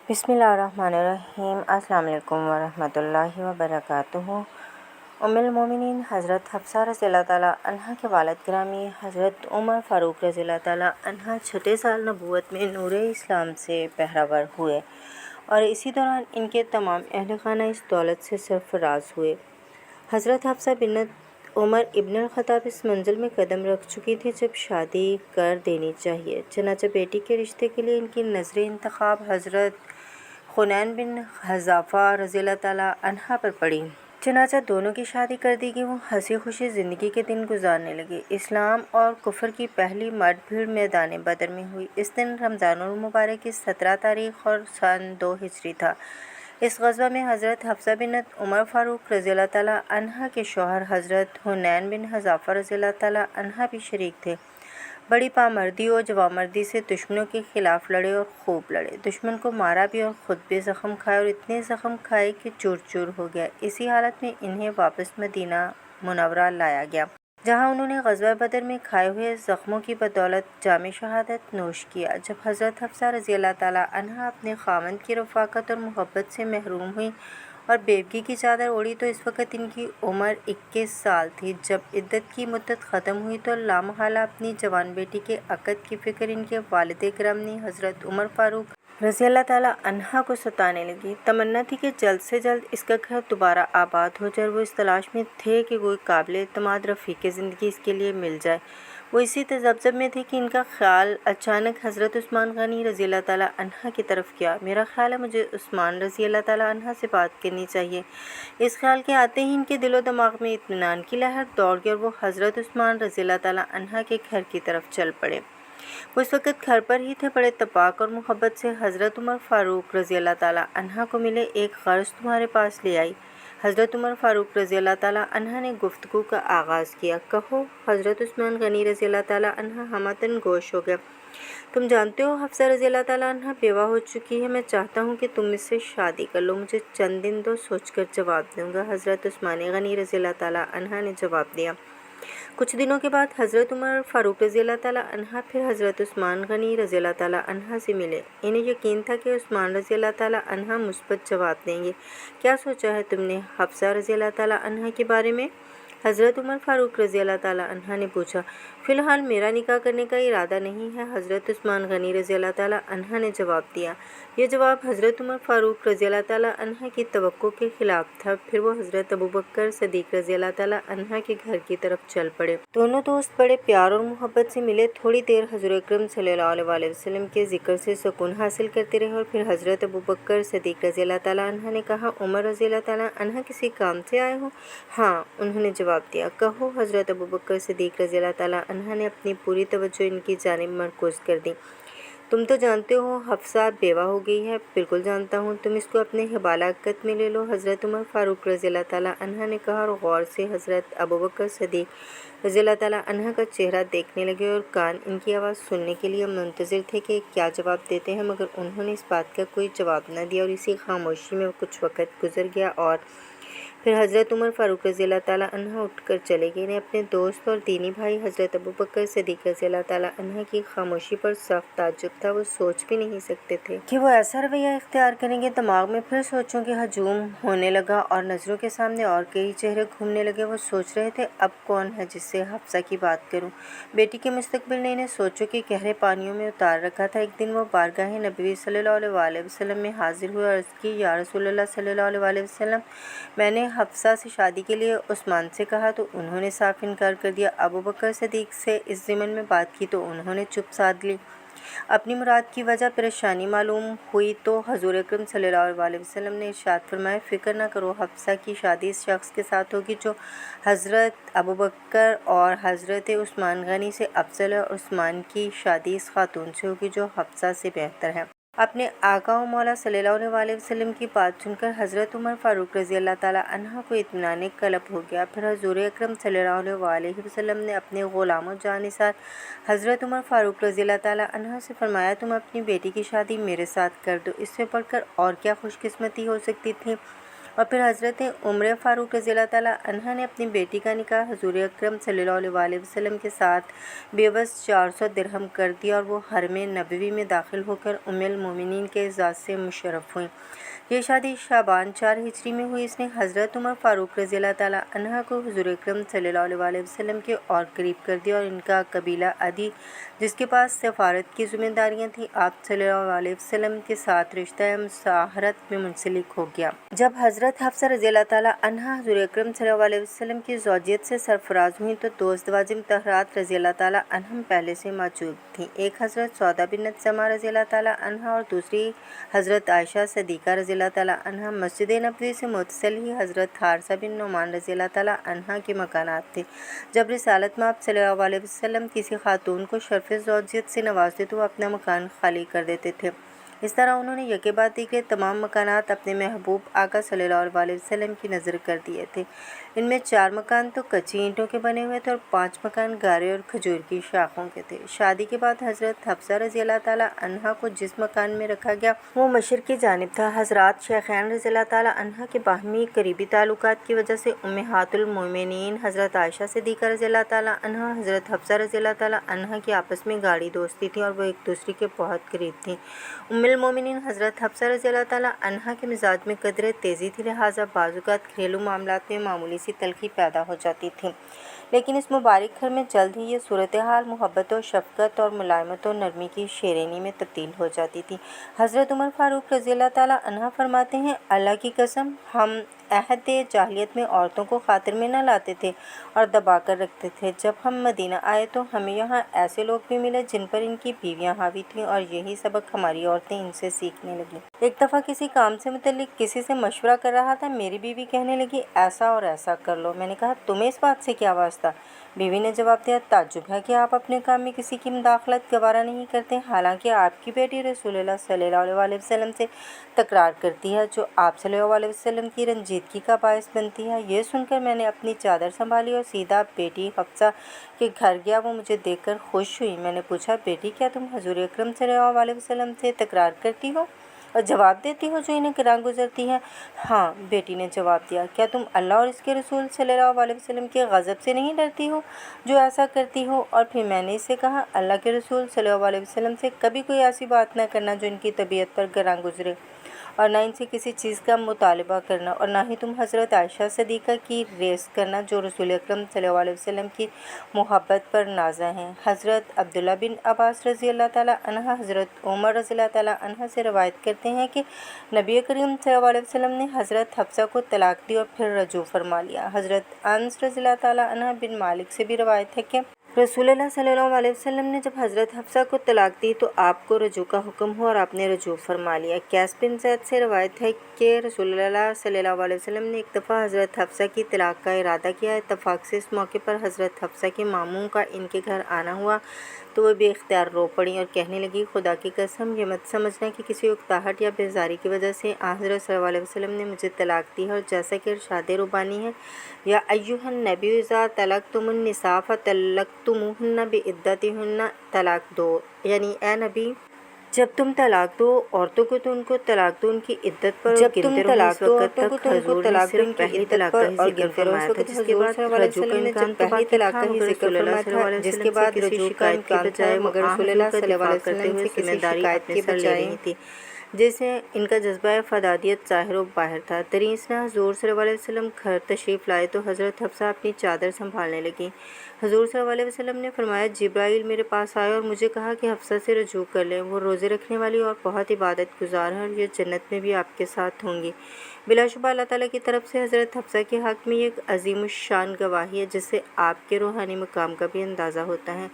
بسم اللہ الرحمن الرحیم۔ السلام علیکم ورحمۃ اللہ وبرکاتہ۔ ام المومنین حضرت حفصہ رضی اللہ تعالیٰ عنہ کے والد گرامی حضرت عمر فاروق رضی اللہ تعالیٰ عنہ چھٹے سال نبوت میں نور اسلام سے بہرہ ہوئے اور اسی دوران ان کے تمام اہل خانہ اس دولت سے سرفراز ہوئے۔ حضرت حفصہ بنت عمر ابن الخطاب اس منزل میں قدم رکھ چکی تھی جب شادی کر دینی چاہیے، چنانچہ بیٹی کے رشتے کے لیے ان کی نظر انتخاب حضرت حنین بن حذافہ رضی اللہ تعالیٰ عنہ پر پڑی۔ چنانچہ دونوں کی شادی کر دی گئی۔ وہ ہنسی خوشی زندگی کے دن گزارنے لگے۔ اسلام اور کفر کی پہلی مرد بھیڑ میدان بدر میں ہوئی۔ اس دن رمضان المبارک کی 17 تاریخ اور سن 2 ہجری تھا۔ اس غزوہ میں حضرت حفصہ بنت عمر فاروق رضی اللہ تعالیٰ عنہ کے شوہر حضرت حنین بن حذافہ رضی اللہ تعالیٰ عنہ بھی شریک تھے۔ بڑی پامردی اور جوامردی سے دشمنوں کے خلاف لڑے اور خوب لڑے۔ دشمن کو مارا بھی اور خود بھی زخم کھائے اور اتنے زخم کھائے کہ چور چور ہو گیا۔ اسی حالت میں انہیں واپس مدینہ منورہ لایا گیا، جہاں انہوں نے غزوہ بدر میں کھائے ہوئے زخموں کی بدولت جام شہادت نوش کیا۔ جب حضرت حفصہ رضی اللہ تعالیٰ عنہ اپنے خاوند کی رفاقت اور محبت سے محروم ہوئی اور بیوگی کی چادر اوڑھی تو اس وقت ان کی عمر 21 سال تھی۔ جب عدت کی مدت ختم ہوئی تو لامحالہ اپنی جوان بیٹی کے عقد کی فکر ان کے والد گرامی حضرت عمر فاروق رضی اللہ تعالیٰ عنہ کو ستانے لگی۔ تمنا تھی کہ جلد سے جلد اس کا گھر دوبارہ آباد ہو جائے۔ وہ اس تلاش میں تھے کہ کوئی قابل اعتماد رفیق زندگی اس کے لیے مل جائے۔ وہ اسی تذبذب میں تھے کہ ان کا خیال اچانک حضرت عثمان غنی رضی اللہ تعالیٰ عنہ کی طرف گیا۔ میرا خیال ہے مجھے عثمان رضی اللہ تعالیٰ عنہ سے بات کرنی چاہیے۔ اس خیال کے آتے ہی ان کے دل و دماغ میں اطمینان کی لہر دوڑ گئی اور وہ حضرت عثمان رضی اللہ تعالیٰ عنہ کے گھر کی طرف چل پڑے۔ وہ اس وقت گھر پر ہی تھے۔ بڑے اتفاق اور محبت سے حضرت عمر فاروق رضی اللہ تعالیٰ عنہ کو ملے۔ ایک غرض تمہارے پاس لے آئی۔ حضرت عمر فاروق رضی اللہ تعالیٰ عنہ نے گفتگو کا آغاز کیا۔ کہو۔ حضرت عثمان غنی رضی اللہ تعالیٰ عنہ ہمتاً گوش ہو گئے۔ تم جانتے ہو حفصہ رضی اللہ تعالیٰ عنہ بیوہ ہو چکی ہے۔ میں چاہتا ہوں کہ تم اس سے شادی کر لو۔ مجھے چند دن دو، سوچ کر جواب دوں گا۔ حضرت عثمان غنی رضی اللہ تعالیٰ عنہ نے جواب دیا۔ کچھ دنوں کے بعد حضرت عمر فاروق رضی اللہ تعالیٰ عنہ پھر حضرت عثمان غنی رضی اللہ تعالیٰ عنہ سے ملے۔ انہیں یقین تھا کہ عثمان رضی اللہ تعالیٰ عنہ مثبت جواب دیں گے۔ کیا سوچا ہے تم نے حفصہ رضی اللہ تعالیٰ عنہ کے بارے میں؟ حضرت عمر فاروق رضی اللہ تعالیٰ عنہ نے پوچھا۔ فی الحال میرا نکاح کرنے کا ارادہ نہیں ہے، حضرت عثمان غنی رضی اللہ تعالیٰ عنہ نے جواب دیا۔ یہ جواب حضرت عمر فاروق رضی اللہ تعالیٰ عنہ کی توقع کے خلاف تھا۔ پھر وہ حضرت ابوبکر صدیق رضی اللہ تعالیٰ عنہ کے گھر کی طرف چل پڑے۔ دونوں دوست بڑے پیار اور محبت سے ملے۔ تھوڑی دیر حضور اکرم صلی اللہ علیہ وسلم کے ذکر سے سکون حاصل کرتے رہے اور پھر حضرت ابوبکر صدیق رضی اللہ تعالیٰ عنہ نے کہا، عمر رضی اللہ تعالیٰ عنہ کسی کام سے آئے ہو؟ ہاں، انہوں نے جواب دیا۔ کہو۔ حضرت ابوبکر صدیق رضی اللہ تعالیٰ عنہ نے اپنی پوری توجہ ان کی جانب مرکوز کر دی۔ تم تو جانتے ہو حفصہ بیوہ ہو گئی ہے۔ بالکل جانتا ہوں، تم اس کو اپنے حبالہ عقد میں لے لو۔ حضرت عمر فاروق رضی اللہ تعالیٰ عنہ نے کہا اور غور سے حضرت ابوبکر صدیق رضی اللہ تعالیٰ عنہ کا چہرہ دیکھنے لگے اور کان ان کی آواز سننے کے لیے منتظر تھے کہ کیا جواب دیتے ہیں، مگر انہوں نے اس بات کا کوئی جواب نہ دیا اور اسی خاموشی میں کچھ وقت گزر گیا اور پھر حضرت عمر فاروق رضی اللہ تعالیٰ عنہ اٹھ کر چلے گئے۔ انہیں اپنے دوست اور دینی بھائی حضرت ابوبکر صدیق رضی اللہ تعالیٰ عنہ کی خاموشی پر سخت تعجب تھا۔ وہ سوچ بھی نہیں سکتے تھے کہ وہ ایسا رویہ اختیار کریں گے۔ دماغ میں پھر سوچوں کا ہجوم ہونے لگا اور نظروں کے سامنے اور کئی چہرے گھومنے لگے۔ وہ سوچ رہے تھے اب کون ہے جس سے حفصہ کی بات کروں۔ بیٹی کے مستقبل نے انہیں سوچوں کے گہرے پانیوں میں اتار رکھا تھا۔ ایک دن وہ بارگاہ نبوی صلی اللہ علیہ وسلم میں حاضر ہوئے اور عرض کی، یا رسول اللہ صلی اللہ علیہ وسلم، میں نے حفصہ سے شادی کے لیے عثمان سے کہا تو انہوں نے صاف انکار کر دیا۔ ابوبکر صدیق سے اس ضمن میں بات کی تو انہوں نے چپ سادھ لی۔ اپنی مراد کی وجہ پریشانی معلوم ہوئی تو حضور اکرم صلی اللہ علیہ وسلم نے ارشاد فرمایا، فکر نہ کرو، حفصہ کی شادی اس شخص کے ساتھ ہوگی جو حضرت ابوبکر اور حضرت عثمان غنی سے افضل ہے، اور عثمان کی شادی اس خاتون سے ہوگی جو حفصہ سے بہتر ہے۔ اپنے آقا و مولا صلی اللہ علیہ وسلم کی بات سن کر حضرت عمر فاروق رضی اللہ تعالیٰ عنہ کو اطمینان قلب ہو گیا۔ پھر حضور اکرم صلی اللہ علیہ وسلم نے اپنے غلام و جانثار حضرت عمر فاروق رضی اللہ تعالیٰ عنہ سے فرمایا، تم اپنی بیٹی کی شادی میرے ساتھ کر دو۔ اس سے بڑھ کر اور کیا خوش قسمتی ہو سکتی تھی؟ اور پھر حضرت عمر فاروق رضی اللہ تعالیٰ عنہ نے اپنی بیٹی کا نکاح حضور اکرم صلی اللہ علیہ وسلم کے ساتھ بیوس 400 درہم کر دیا اور وہ حرم نبوی میں داخل ہو کر ام المومنین کے اعزاز سے مشرف ہوئیں۔ یہ شادی شعبان 4 ہجری میں ہوئی۔ اس نے حضرت عمر فاروق رضی اللہ تعالیٰ عنہ کو حضور اکرم صلی اللہ علیہ وسلم کے اور قریب کر دیا اور ان کا قبیلہ عدی جس کے پاس سفارت کی ذمہ داریاں تھیں آپ صلی اللہ علیہ وسلم کے ساتھ رشتہ مصاہرت میں منسلک ہو گیا۔ جب حضرت حفصہ رضی اللہ تعالیٰ عنہا حضور اکرم صلی اللہ علیہ وسلم کی زوجیت سے سرفراز ہوئیں تو دو ازدواج مطہرات رضی اللہ تعالیٰ عنہم پہلے سے موجود تھیں، ایک حضرت سودا بنت زمعہ رضی اللہ تعالیٰ عنہا اور دوسری حضرت عائشہ صدیقہ رضی اللہ تعالیٰ عنہا۔ مسجد نبوی سے متصل ہی حضرت حارثہ بن نعمان رضی اللہ تعالیٰ عنہا کے مکانات تھے۔ جب رسالت میں آپ صلی اللہ علیہ وسلم کسی خاتون کو شرف زوجیت سے نوازتے تو وہ اپنا مکان خالی کر دیتے تھے۔ اس طرح انہوں نے یکے بعد دیگرے تمام مکانات اپنے محبوب آقا صلی اللہ علیہ وسلم کی نظر کر دیے تھے۔ ان میں 4 مکان تو کچی اینٹوں کے بنے ہوئے تھے اور 5 مکان گارے اور کھجور کی شاخوں کے تھے۔ شادی کے بعد حضرت حفصہ رضی اللہ تعالیٰ عنہا کو جس مکان میں رکھا گیا وہ مشرق کی جانب تھا۔ حضرات شیخین رضی اللہ تعالیٰ عنہا کے باہمی قریبی تعلقات کی وجہ سے امہات المومنین حضرت عائشہ صدیقہ رضی اللہ تعالیٰ عنہا حضرت حفصہ رضی اللہ تعالیٰ عنہا کی آپس میں گاڑھی دوستی تھی اور وہ ایک دوسرے کے بہت قریب تھیں۔ ام المومنین حضرت حفصہ رضی اللہ تعالیٰ عنہا کے مزاج میں قدرے تیزی تھی، لہٰذا بعض اوقات گھریلو معاملات میں معمولی سی تلخی پیدا ہو جاتی تھی، لیکن اس مبارک گھر میں جلد ہی یہ صورتحال محبت و شفقت اور ملائمت و نرمی کی شیرینی میں تبدیل ہو جاتی تھی۔ حضرت عمر فاروق رضی اللہ تعالیٰ عنہ فرماتے ہیں، اللہ کی قسم ہم عہد جاہلیت میں عورتوں کو خاطر میں نہ لاتے تھے اور دبا کر رکھتے تھے۔ جب ہم مدینہ آئے تو ہمیں یہاں ایسے لوگ بھی ملے جن پر ان کی بیویاں حاوی تھیں اور یہی سبق ہماری عورتیں ان سے سیکھنے لگیں۔ ایک دفعہ کسی کام سے متعلق کسی سے مشورہ کر رہا تھا، میری بیوی کہنے لگی ایسا اور ایسا کر لو۔ میں نے کہا تمہیں اس بات سے کیا واسطہ؟ بیوی نے جواب دیا، تعجب ہے کہ آپ اپنے کام میں کسی کی مداخلت گوارا نہیں کرتے، حالانکہ آپ کی بیٹی رسول اللہ صلی اللہ علیہ وسلم سے تکرار کرتی ہے جو آپ صلی اللہ علیہ وسلم کی رنجیدگی کا باعث بنتی ہے۔ یہ سن کر میں نے اپنی چادر سنبھالی اور سیدھا بیٹی حفصہ کے گھر گیا۔ وہ مجھے دیکھ کر خوش ہوئی۔ میں نے پوچھا، بیٹی کیا تم حضور اکرم صلی اللہ علیہ وسلم سے تکرار کرتی ہو اور جواب دیتی ہو جو انہیں گراں گزرتی ہے؟ ہاں، بیٹی نے جواب دیا۔ کیا تم اللہ اور اس کے رسول صلی اللہ علیہ وسلم کے غضب سے نہیں ڈرتی ہو جو ایسا کرتی ہو؟ اور پھر میں نے اس سے کہا، اللہ کے رسول صلی اللہ علیہ وسلم سے کبھی کوئی ایسی بات نہ کرنا جو ان کی طبیعت پر گراں گزرے، اور نہ ان سے کسی چیز کا مطالبہ کرنا، اور نہ ہی تم حضرت عائشہ صدیقہ کی ریس کرنا جو رسول اکرم صلی اللہ علیہ وسلم کی محبت پر نازا ہیں۔ حضرت عبداللہ بن عباس رضی اللہ تعالیٰ عنہ حضرت عمر رضی اللہ تعالیٰ عنہ سے روایت کرتے ہیں کہ نبی کریم صلی اللہ علیہ وسلم نے حضرت حفصہ کو طلاق دی اور پھر رجوع فرما لیا۔ حضرت انس رضی اللہ تعالیٰ عنہ بن مالک سے بھی روایت ہے کہ رسول اللہ صلی اللہ علیہ وسلم نے جب حضرت حفصہ کو طلاق دی تو آپ کو رجوع کا حکم ہوا اور آپ نے رجوع فرما لیا۔ قیس بن زید سے روایت ہے کہ رسول اللہ صلی اللہ علیہ وسلم نے ایک دفعہ حضرت حفصہ کی طلاق کا ارادہ کیا۔ اتفاق سے اس موقع پر حضرت حفصہ کے ماموں کا ان کے گھر آنا ہوا تو وہ بے اختیار رو پڑیں اور کہنے لگی، خدا کی قسم یہ مت سمجھنا کہ کسی اکتاہٹ یا بیزاری کی وجہ سے حضرت صلی اللہ علیہ وسلم نے مجھے طلاق دی ہے، اور جیسا کہ ارشاد ربانی ہے، یا ایھا النبی اذا طلقتم النساء فطلقتموہن بعدتہن، طلاق دو، یعنی اے نبی جب تم طلاق دو عورتوں کو تو ان کو طلاق دو ان کی عدت پر، جب تم طلاق دو عورتوں کو تو ان کو طلاق دو ان کی عدت پر، اور گنتے رہو اس وقت جس کے بعد رجوع کا امکان تو پہلی طلاق کا ہی ذکر فرمایا تھا، جس کے بعد رجوع کا امکان تھا، مگر رسول اللہ صلی اللہ علیہ وسلم سے کسی شکایت کے بجائے نہیں تھی، جیسے ان کا جذبہ فدادیت ظاہر و باہر تھا۔ ترین اثنا حضور صلی اللہ علیہ وسلم گھر تشریف لائے تو حضرت حفصہ اپنی چادر سنبھالنے لگیں۔ حضور صلی اللہ علیہ وسلم نے فرمایا، جبرائیل میرے پاس آئے اور مجھے کہا کہ حفصہ سے رجوع کر لیں، وہ روزے رکھنے والی اور بہت عبادت گزار ہے اور یہ جنت میں بھی آپ کے ساتھ ہوں گی۔ بلا شبہ اللہ تعالیٰ کی طرف سے حضرت حفصہ کے حق میں یہ ایک عظیم الشان گواہی ہے جس سے آپ کے روحانی مقام کا بھی اندازہ ہوتا ہے۔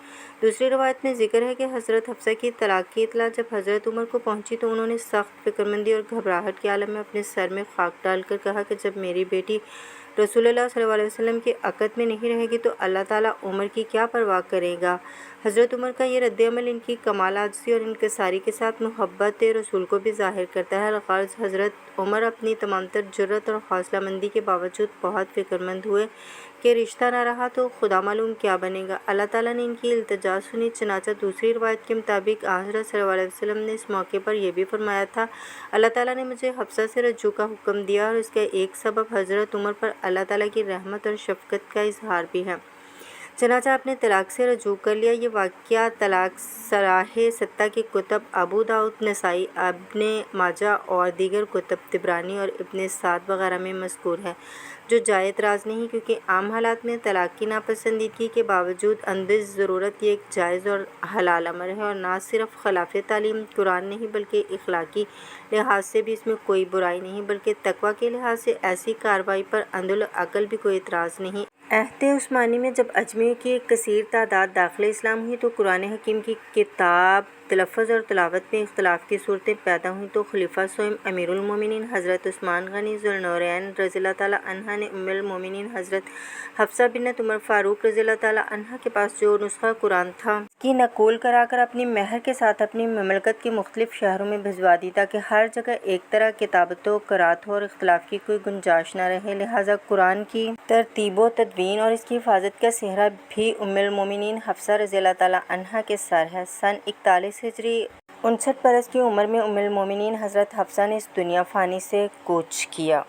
دوسری روایت میں ذکر ہے کہ حضرت حفصہ کی طلاق کی اطلاع جب حضرت عمر کو پہنچی تو انہوں نے سخت فکرمندی اور گھبراہٹ کے عالم میں اپنے سر میں خاک ڈال کر کہا کہ جب میری بیٹی رسول اللہ صلی اللہ علیہ وسلم کی عقد میں نہیں رہے گی تو اللہ تعالیٰ عمر کی کیا پرواہ کرے گا؟ حضرت عمر کا یہ رد عمل ان کی کمال عاجزی اور انکساری کے ساتھ محبت رسول کو بھی ظاہر کرتا ہے۔ الغرض حضرت عمر اپنی تمام تر جرأت اور حوصلہ مندی کے باوجود بہت فکر مند ہوئے کہ رشتہ نہ رہا تو خدا معلوم کیا بنے گا۔ اللہ تعالیٰ نے ان کی التجا سنی، چنانچہ دوسری روایت کے مطابق حضرت صلی اللہ علیہ وسلم نے اس موقع پر یہ بھی فرمایا تھا، اللہ تعالیٰ نے مجھے حفصہ سے رجوع کا حکم دیا اور اس کا ایک سبب حضرت عمر پر اللہ تعالیٰ کی رحمت اور شفقت کا اظہار بھی ہے، چنانچہ آپ نے طلاق سے رجوع کر لیا۔ یہ واقعہ طلاق شرح ستہ کی کتب ابو داؤد، نسائی، ابن ماجہ اور دیگر کتب طبرانی اور ابن سعد وغیرہ میں مذکور ہے، جو جائے اعتراض نہیں، کیونکہ عام حالات میں طلاق کی ناپسندیدگی کے باوجود اندر ضرورت یہ ایک جائز اور حلال امر ہے، اور نہ صرف خلاف تعلیم قرآن نہیں بلکہ اخلاقی لحاظ سے بھی اس میں کوئی برائی نہیں، بلکہ تقویٰ کے لحاظ سے ایسی کارروائی پر عقل بھی کوئی اعتراض نہیں۔ عہد عثمانی میں جب اجمیوں کی ایک کثیر تعداد داخل اسلام ہوئی تو قرآن حکیم کی کتاب تلفظ اور تلاوت میں اختلاف کی صورتیں پیدا ہوئیں، تو خلیفہ سوم امیر المومنین حضرت عثمان غنی ذو النورین رضی اللہ تعالیٰ عنہ نے ام المومنین حضرت حفصہ بنت عمر فاروق رضی اللہ تعالیٰ عنہ کے پاس جو نسخہ قرآن تھا کی نقول کرا کر اپنی مہر کے ساتھ اپنی مملکت کے مختلف شہروں میں بھجوا دی، تاکہ ہر جگہ ایک طرح کتابت و قرات ہو اور اختلاف کی کوئی گنجائش نہ رہے۔ لہٰذا قرآن کی ترتیب و تدوین اور اس کی حفاظت کا سہرا بھی ام المومنین حفصہ رضی اللہ تعالیٰ عنہ کے سر ہے۔ سن 41 ہجری 59 برس کی عمر میں ام المومنین حضرت حفصہ نے اس دنیا فانی سے کوچ کیا۔